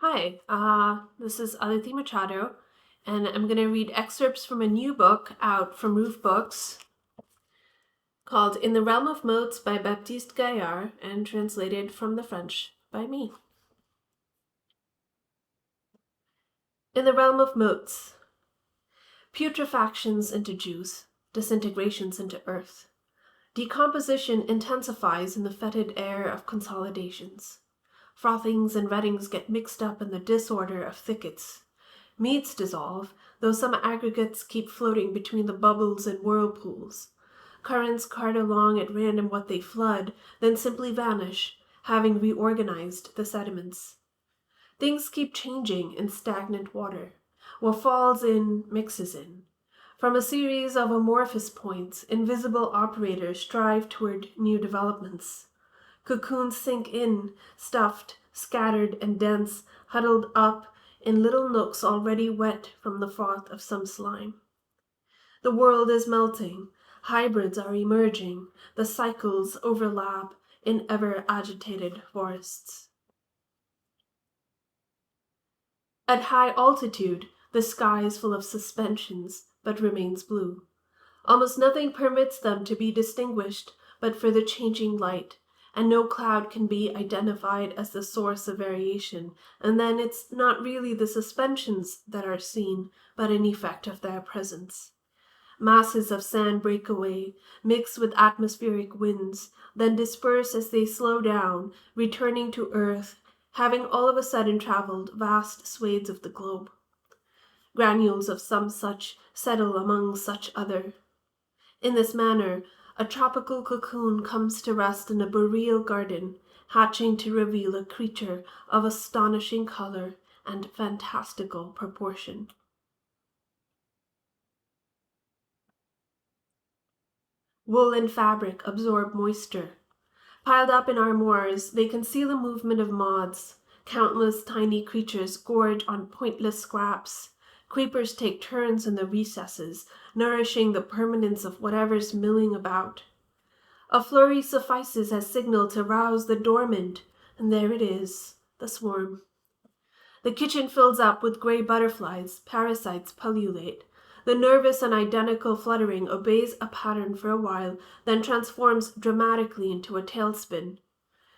Hi, this is Aditi Machado, and I'm going to read excerpts from a new book out from Roof Books called In the Realm of Motes by Baptiste Gaillard and translated from the French by me. In the Realm of Motes. Putrefactions into juice, disintegrations into earth. Decomposition intensifies in the fetid air of consolidations. Frothings and reddings get mixed up in the disorder of thickets. Meats dissolve, though some aggregates keep floating between the bubbles and whirlpools. Currents cart along at random what they flood, then simply vanish, having reorganized the sediments. Things keep changing in stagnant water. What falls in mixes in. From a series of amorphous points, invisible operators strive toward new developments. Cocoons sink in, stuffed, scattered and dense, huddled up in little nooks already wet from the froth of some slime. The world is melting, hybrids are emerging, the cycles overlap in ever-agitated forests. At high altitude, the sky is full of suspensions, but remains blue. Almost nothing permits them to be distinguished but for the changing light, and no cloud can be identified as the source of variation, and then it's not really the suspensions that are seen, but an effect of their presence. Masses of sand break away, mix with atmospheric winds, then disperse as they slow down, returning to Earth, having all of a sudden traveled vast swathes of the globe. Granules of some such settle among such other. In this manner, a tropical cocoon comes to rest in a boreal garden, hatching to reveal a creature of astonishing color and fantastical proportion. Wool and fabric absorb moisture. Piled up in armoires, they conceal the movement of moths. Countless tiny creatures gorge on pointless scraps. Creepers take turns in the recesses, nourishing the permanence of whatever's milling about. A flurry suffices as signal to rouse the dormant, and there it is, the swarm. The kitchen fills up with gray butterflies, parasites pullulate. The nervous and identical fluttering obeys a pattern for a while, then transforms dramatically into a tailspin.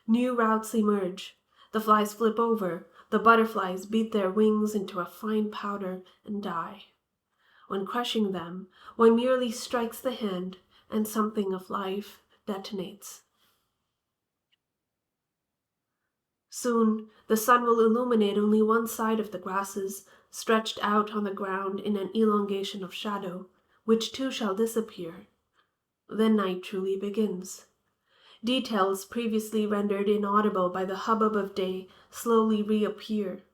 New routes emerge. The flies flip over. The butterflies beat their wings into a fine powder and die. When crushing them, one merely strikes the hand, and something of life detonates. Soon, the sun will illuminate only one side of the grasses, stretched out on the ground in an elongation of shadow, which too shall disappear. Then night truly begins. Details previously rendered inaudible by the hubbub of day slowly reappear.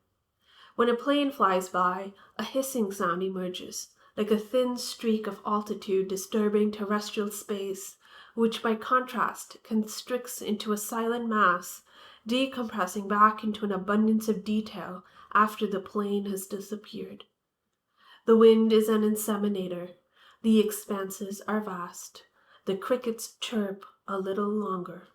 When a plane flies by, a hissing sound emerges, like a thin streak of altitude disturbing terrestrial space, which by contrast constricts into a silent mass, decompressing back into an abundance of detail after the plane has disappeared. The wind is an inseminator. The expanses are vast. The crickets chirp a little longer.